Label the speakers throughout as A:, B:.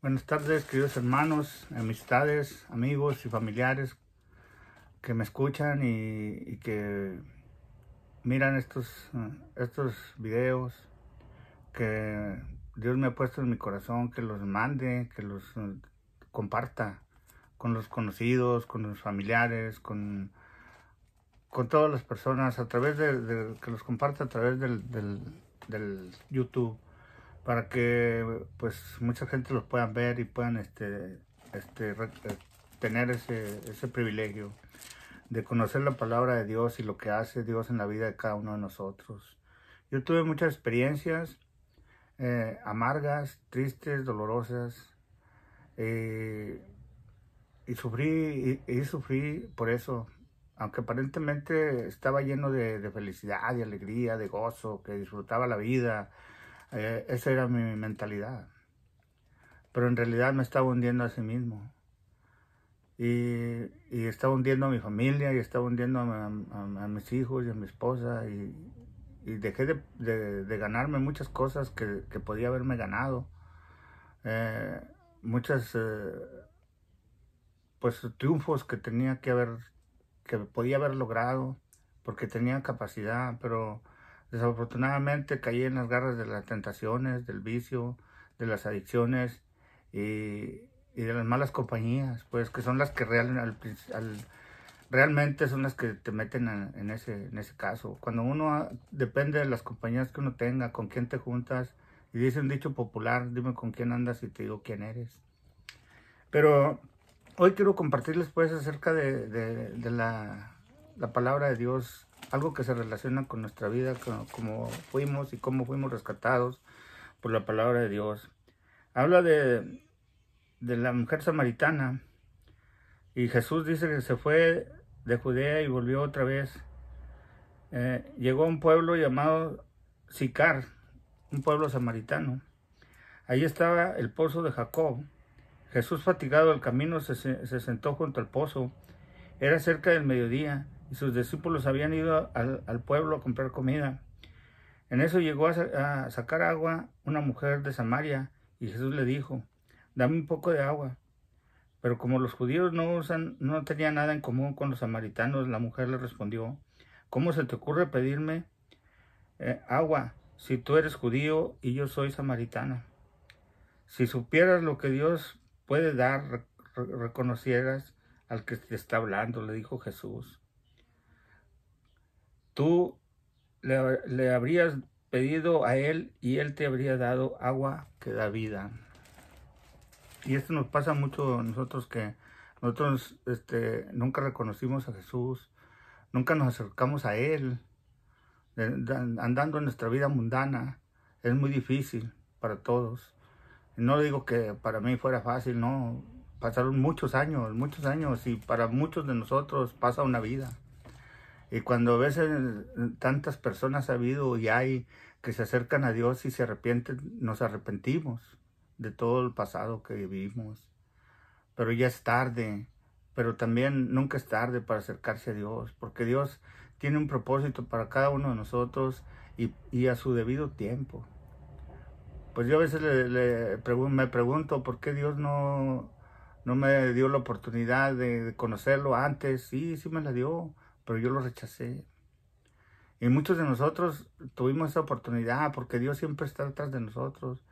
A: Buenas tardes, queridos hermanos, amistades, amigos y familiares que me escuchan y que miran estos videos que Dios me ha puesto en mi corazón, que los mande, que los comparta con los conocidos, con los familiares, con todas las personas, a través que los comparta a través del YouTube, para que pues mucha gente los puedan ver y puedan tener ese privilegio de conocer la palabra de Dios y lo que hace Dios en la vida de cada uno de nosotros. Yo tuve muchas experiencias amargas, tristes, dolorosas, y sufrí por eso, aunque aparentemente estaba lleno de felicidad, de alegría, de gozo, que disfrutaba la vida. Esa era mi mentalidad, pero en realidad me estaba hundiendo a sí mismo. Y estaba hundiendo a mi familia, y estaba hundiendo a mis hijos y a mi esposa, y dejé de ganarme muchas cosas que podía haberme ganado. Eh, muchas pues triunfos que podía haber logrado, porque tenía capacidad, pero desafortunadamente caí en las garras de las tentaciones, del vicio, de las adicciones y de las malas compañías, pues que son las que realmente son las que te meten en ese caso. Cuando uno depende de las compañías que uno tenga, con quién te juntas, y dice un dicho popular: dime con quién andas y te digo quién eres. Pero hoy quiero compartirles pues acerca de la palabra de Dios, algo que se relaciona con nuestra vida, como fuimos y cómo fuimos rescatados por la palabra de Dios. Habla de la mujer samaritana, y Jesús dice que se fue de Judea y volvió otra vez. Llegó a un pueblo llamado Sicar, un pueblo samaritano. Ahí estaba el pozo de Jacob. Jesús, fatigado del camino, se sentó junto al pozo. Era cerca del mediodía y sus discípulos habían ido al pueblo a comprar comida. En eso llegó a sacar agua una mujer de Samaria, y Jesús le dijo: dame un poco de agua. Pero como los judíos no tenían nada en común con los samaritanos, la mujer le respondió: ¿cómo se te ocurre pedirme agua si tú eres judío y yo soy samaritana? Si supieras lo que Dios puede dar, reconocieras al que te está hablando, le dijo Jesús. Tú le habrías pedido a él y él te habría dado agua que da vida. Y esto nos pasa mucho a nosotros, que nosotros nunca reconocimos a Jesús, nunca nos acercamos a él, andando en nuestra vida mundana. Es muy difícil para todos. No digo que para mí fuera fácil, no. Pasaron muchos años, y para muchos de nosotros pasa una vida. Y cuando a veces tantas personas ha habido y hay que se acercan a Dios y se arrepienten, nos arrepentimos de todo el pasado que vivimos. Pero ya es tarde. Pero también nunca es tarde para acercarse a Dios, porque Dios tiene un propósito para cada uno de nosotros, y a su debido tiempo. Pues yo a veces me pregunto por qué Dios no me dio la oportunidad de conocerlo antes. Sí me la dio, pero yo lo rechacé. Y muchos de nosotros tuvimos esa oportunidad porque Dios siempre está detrás de nosotros,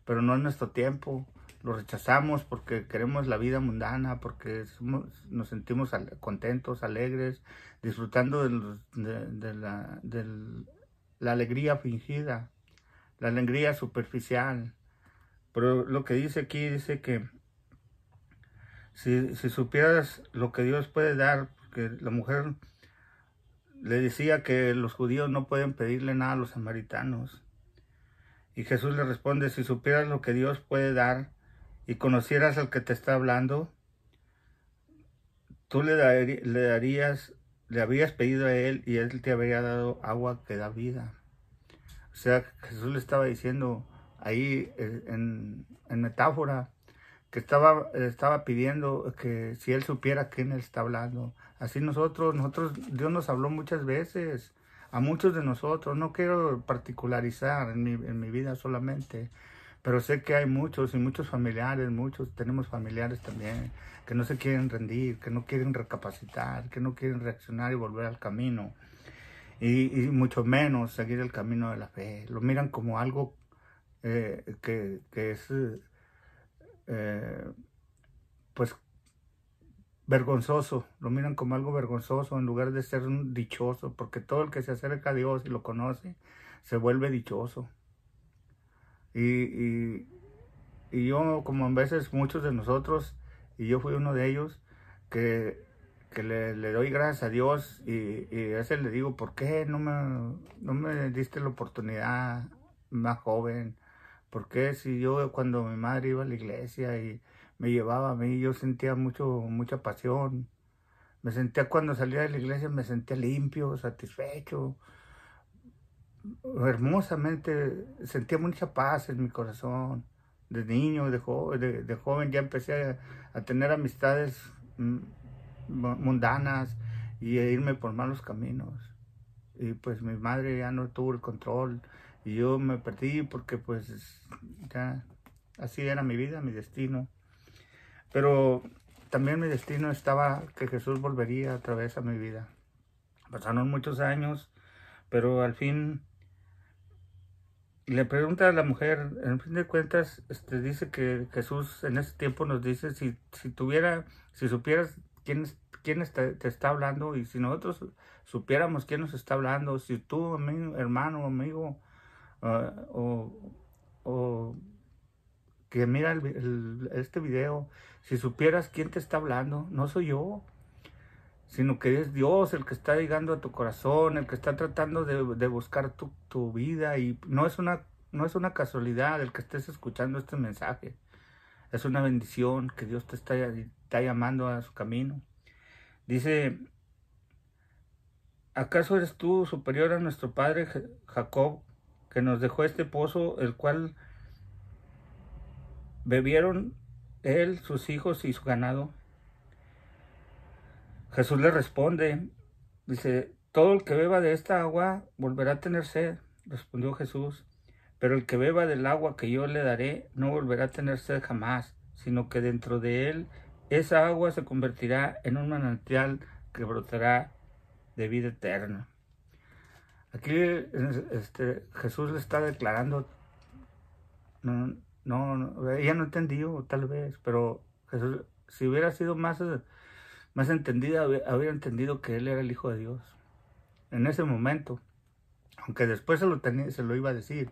A: pero no es nuestro tiempo. Lo rechazamos porque queremos la vida mundana, porque nos sentimos contentos, alegres, disfrutando de la alegría fingida, la alegría superficial. Pero lo que dice aquí, dice que si supieras lo que Dios puede dar, porque la mujer le decía que los judíos no pueden pedirle nada a los samaritanos. Y Jesús le responde: si supieras lo que Dios puede dar y conocieras al que te está hablando, tú le habrías pedido a él y él te habría dado agua que da vida. O sea, Jesús le estaba diciendo ahí en metáfora que estaba pidiendo que si él supiera quién él está hablando. Así nosotros, Dios nos habló muchas veces, a muchos de nosotros. No quiero particularizar en mi vida solamente, Pero sé que hay muchos y muchos familiares, tenemos familiares también, que no se quieren rendir, que no quieren recapacitar, que no quieren reaccionar y volver al camino. Y mucho menos seguir el camino de la fe. Lo miran como algo que es, pues, vergonzoso. Lo miran como algo vergonzoso en lugar de ser un dichoso, porque todo el que se acerca a Dios y lo conoce, se vuelve dichoso. Y yo, como a veces muchos de nosotros, y yo fui uno de ellos, que le doy gracias a Dios y a veces le digo, ¿por qué no me diste la oportunidad más joven? ¿Por qué si yo cuando mi madre iba a la iglesia y me llevaba a mí, yo sentía mucha pasión? Me sentía cuando salía de la iglesia, me sentía limpio, satisfecho, hermosamente, sentía mucha paz en mi corazón. De niño, de joven ya empecé a tener amistades mundanas y a irme por malos caminos. Y pues mi madre ya no tuvo el control y yo me perdí porque pues ya así era mi vida, mi destino. Pero también mi destino estaba que Jesús volvería otra vez a mi vida. Pasaron muchos años, pero al fin le pregunta a la mujer, en fin de cuentas, dice que Jesús en ese tiempo nos dice, si supieras te está hablando, y si nosotros supiéramos quién nos está hablando, si tú, hermano, amigo, o que mira este video, si supieras quién te está hablando, no soy yo, sino que es Dios el que está llegando a tu corazón, el que está tratando de buscar tu vida, y no es una casualidad el que estés escuchando este mensaje. Es una bendición que Dios te está llamando a su camino. Dice, ¿acaso eres tú superior a nuestro padre Jacob, que nos dejó este pozo, el cual bebieron él, sus hijos y su ganado? Jesús le responde, dice, todo el que beba de esta agua volverá a tener sed, respondió Jesús, pero el que beba del agua que yo le daré no volverá a tener sed jamás, sino que dentro de él esa agua se convertirá en un manantial que brotará de vida eterna. Aquí Jesús le está declarando, ella no entendió tal vez, pero Jesús, si hubiera sido más entendida, habría entendido que él era el Hijo de Dios en ese momento, aunque después se lo iba a decir.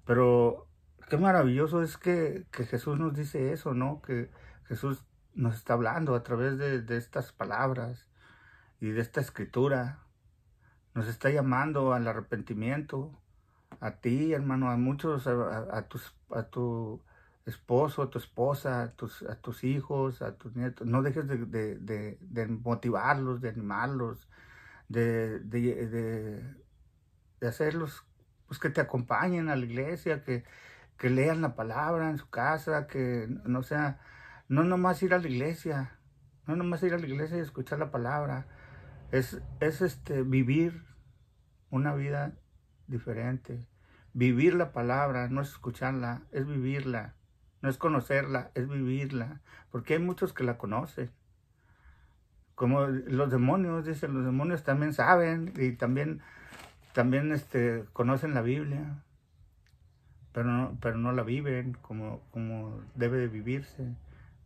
A: Pero qué maravilloso es que Jesús nos dice eso, ¿no? Que Jesús nos está hablando a través de estas palabras y de esta escritura. Nos está llamando al arrepentimiento, a ti, hermano, a muchos, a tu esposo, a tu esposa, a tus hijos, a tus nietos. No dejes de motivarlos, de animarlos, de hacerlos, pues, que te acompañen a la iglesia, que lean la palabra en su casa, que no nomás ir a la iglesia, no nomás ir a la iglesia y escuchar la palabra, es vivir una vida diferente. Vivir la palabra no es escucharla, es vivirla. No es conocerla, es vivirla. Porque hay muchos que la conocen. Como los demonios, dicen, los demonios también saben y también conocen la Biblia, pero no la viven como debe de vivirse.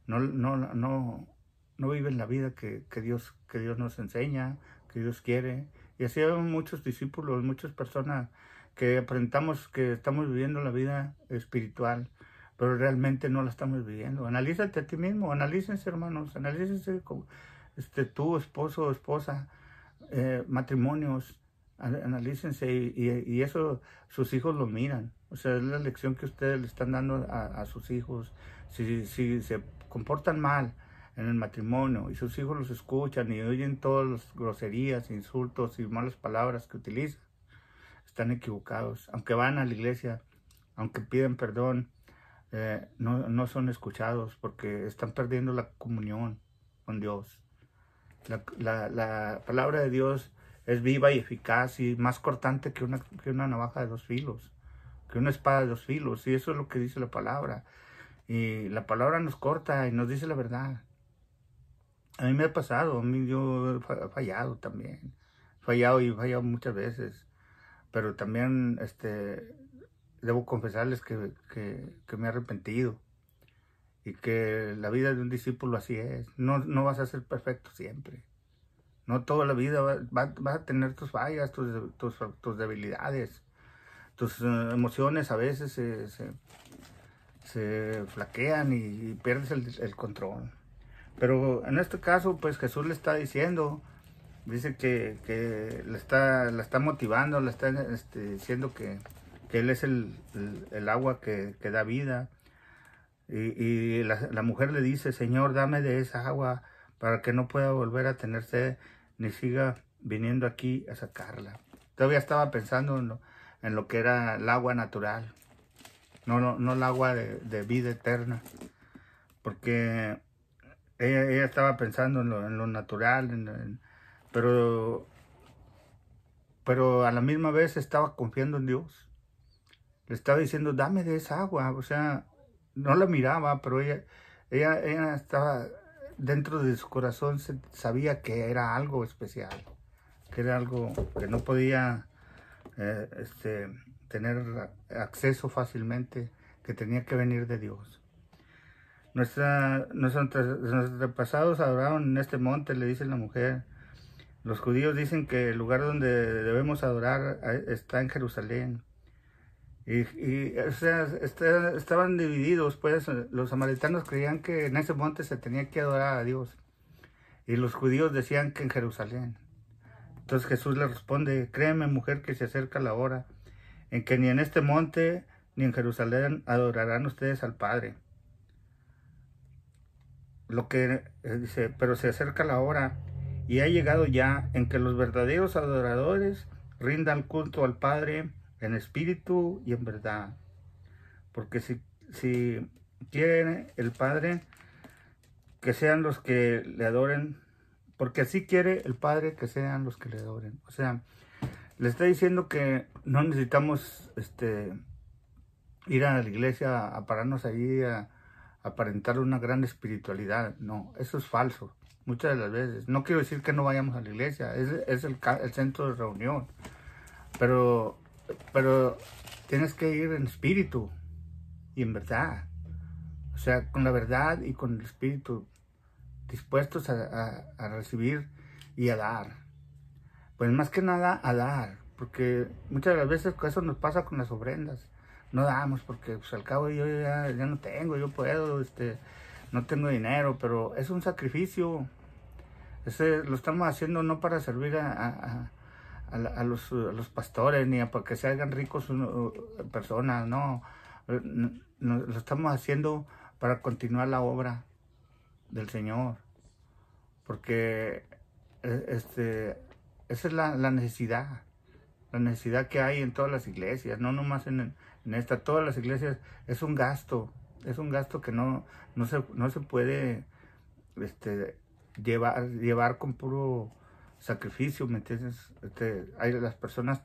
A: No viven la vida que Dios nos enseña, que Dios quiere. Y así hay muchos discípulos, muchas personas que aparentamos que estamos viviendo la vida espiritual, pero realmente no la estamos viviendo. Analízate a ti mismo, analícense, hermanos, analícense tu esposo o esposa, matrimonios, analícense, y eso sus hijos lo miran. O sea, es la lección que ustedes le están dando a sus hijos. Si se comportan mal en el matrimonio y sus hijos los escuchan y oyen todas las groserías, insultos y malas palabras que utilizan, están equivocados. Aunque van a la iglesia, aunque piden perdón, no son escuchados porque están perdiendo la comunión con Dios. La palabra de Dios es viva y eficaz y más cortante que una navaja de 2 filos. que una espada de dos filos, y eso es lo que dice la palabra. Y la palabra nos corta y nos dice la verdad. A mí me ha pasado, a mí yo he fallado también. He fallado muchas veces. Pero también debo confesarles que me he arrepentido. Y que la vida de un discípulo así es. No vas a ser perfecto siempre. No toda la vida vas a tener tus fallas, tus debilidades. Tus emociones a veces se flaquean y pierdes el control. Pero en este caso, pues Jesús le está diciendo, dice que la está motivando, le está diciendo que Él es el agua que da vida. Y la mujer le dice, Señor, dame de esa agua para que no pueda volver a tener sed, ni siga viniendo aquí a sacarla. Todavía estaba pensando en lo que era el agua natural, no el agua de vida eterna, porque ella estaba pensando en lo natural, pero a la misma vez estaba confiando en Dios. Le estaba diciendo, dame de esa agua. O sea, no la miraba, pero ella estaba dentro de su corazón, sabía que era algo especial, que era algo que no podía tener acceso fácilmente, que tenía que venir de Dios. Nuestros antepasados adoraron en este monte, le dice la mujer. Los judíos dicen que el lugar donde debemos adorar está en Jerusalén. O sea, estaban divididos, pues los samaritanos creían que en ese monte se tenía que adorar a Dios. Y los judíos decían que en Jerusalén. Entonces Jesús le responde, créeme mujer que se acerca la hora en que ni en este monte ni en Jerusalén adorarán ustedes al Padre. Lo que dice, pero se acerca la hora y ha llegado ya en que los verdaderos adoradores rindan culto al Padre en espíritu y en verdad. Porque si quiere el Padre que sean los que le adoren, porque así quiere el Padre que sean los que le adoren. O sea, le está diciendo que no necesitamos ir a la iglesia a pararnos allí a aparentar una gran espiritualidad. No, eso es falso, muchas de las veces. No quiero decir que no vayamos a la iglesia, es el centro de reunión. Pero tienes que ir en espíritu y en verdad. O sea, con la verdad y con el espíritu, dispuestos a recibir y a dar. Pues más que nada a dar, porque muchas de las veces eso nos pasa con las ofrendas. No damos porque pues, al cabo yo ya no tengo, yo puedo, no tengo dinero, pero es un sacrificio. Lo estamos haciendo no para servir a los pastores ni a porque se hagan ricos personas, no. Lo estamos haciendo para continuar la obra del Señor, porque esa es la necesidad que hay en todas las iglesias, no nomás en esta. Todas las iglesias es un gasto que no se puede llevar con puro sacrificio, ¿me entiendes? Las personas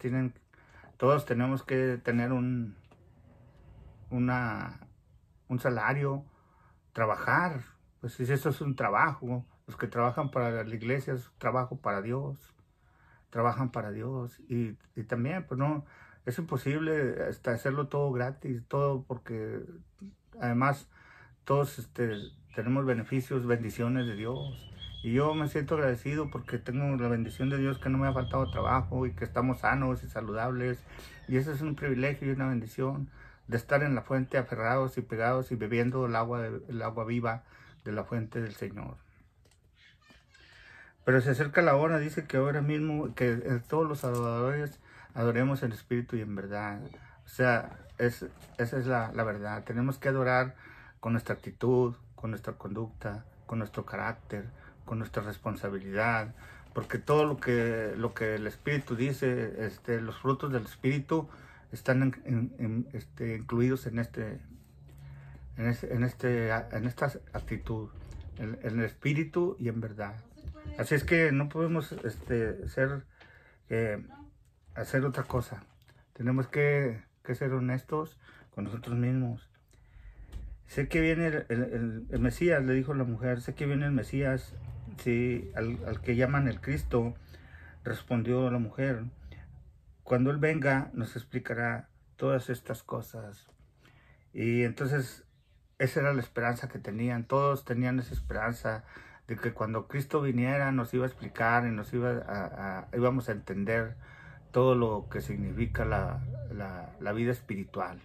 A: todos tenemos que tener un salario, trabajar, pues eso es un trabajo. Los que trabajan para la iglesia es un trabajo para Dios, trabajan para Dios, y también, pues no, es imposible hacerlo todo gratis, todo, porque además todos tenemos beneficios, bendiciones de Dios. Y yo me siento agradecido porque tengo la bendición de Dios que no me ha faltado trabajo y que estamos sanos y saludables. Y eso es un privilegio y una bendición de estar en la fuente aferrados y pegados y bebiendo el agua viva de la fuente del Señor. Pero se acerca la hora, dice que ahora mismo, que todos los adoradores adoremos en espíritu y en verdad. O sea, esa es la verdad. Tenemos que adorar con nuestra actitud, con nuestra conducta, con nuestro carácter, con nuestra responsabilidad, porque todo lo que el Espíritu dice, los frutos del Espíritu están incluidos en esta actitud, en el Espíritu y en verdad. Así es que no podemos hacer otra cosa. Tenemos que que ser honestos con nosotros mismos. Sé que viene el Mesías, le dijo la mujer, sé que viene el Mesías, sí, al que llaman el Cristo, respondió la mujer. Cuando Él venga nos explicará todas estas cosas. Y entonces esa era la esperanza que tenían, todos tenían esa esperanza de que cuando Cristo viniera nos iba a explicar y nos íbamos a entender todo lo que significa la vida espiritual.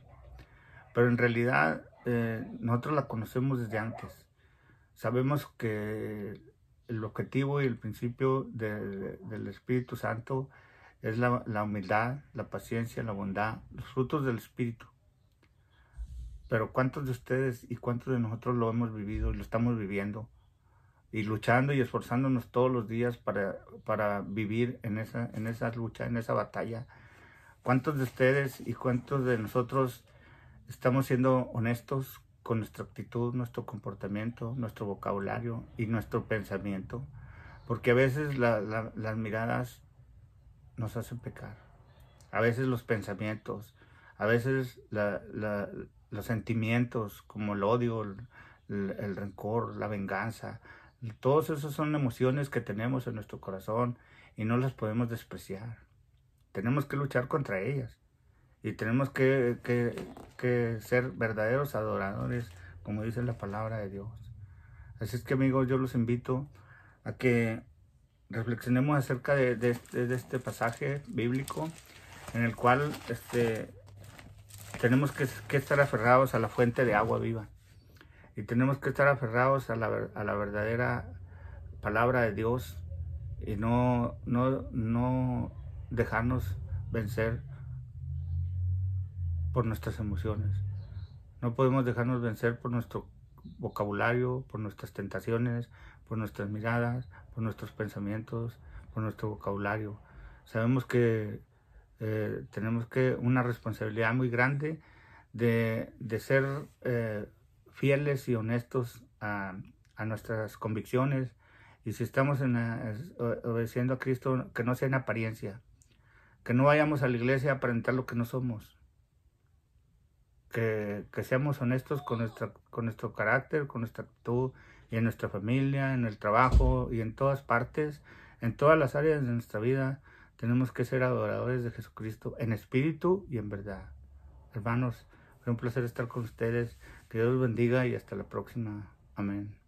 A: Pero en realidad nosotros la conocemos desde antes. Sabemos que el objetivo y el principio del Espíritu Santo es la humildad, la paciencia, la bondad, los frutos del Espíritu. Pero ¿cuántos de ustedes y cuántos de nosotros lo hemos vivido y lo estamos viviendo? Y luchando y esforzándonos todos los días para vivir en esa lucha, en esa batalla. ¿Cuántos de ustedes y cuántos de nosotros estamos siendo honestos con nuestra actitud, nuestro comportamiento, nuestro vocabulario y nuestro pensamiento? Porque a veces las miradas nos hacen pecar. A veces los pensamientos, a veces los sentimientos como el odio, el rencor, la venganza. Todos esos son emociones que tenemos en nuestro corazón y no las podemos despreciar. Tenemos que luchar contra ellas y tenemos que ser verdaderos adoradores, como dice la palabra de Dios. Así es que, amigos, yo los invito a que reflexionemos acerca de este pasaje bíblico en el cual tenemos que estar aferrados a la fuente de agua viva. Y tenemos que estar aferrados a la verdadera palabra de Dios y no dejarnos vencer por nuestras emociones. No podemos dejarnos vencer por nuestro vocabulario, por nuestras tentaciones, por nuestras miradas, por nuestros pensamientos, por nuestro vocabulario. Sabemos que tenemos una responsabilidad muy grande de ser fieles y honestos a nuestras convicciones, y si estamos obedeciendo a Cristo, que no sea en apariencia, que no vayamos a la iglesia a aparentar lo que no somos, que seamos honestos con nuestro carácter, con nuestra actitud, y en nuestra familia, en el trabajo y en todas partes, en todas las áreas de nuestra vida. Tenemos que ser adoradores de Jesucristo en espíritu y en verdad. Hermanos, fue un placer estar con ustedes. Que Dios los bendiga y hasta la próxima. Amén.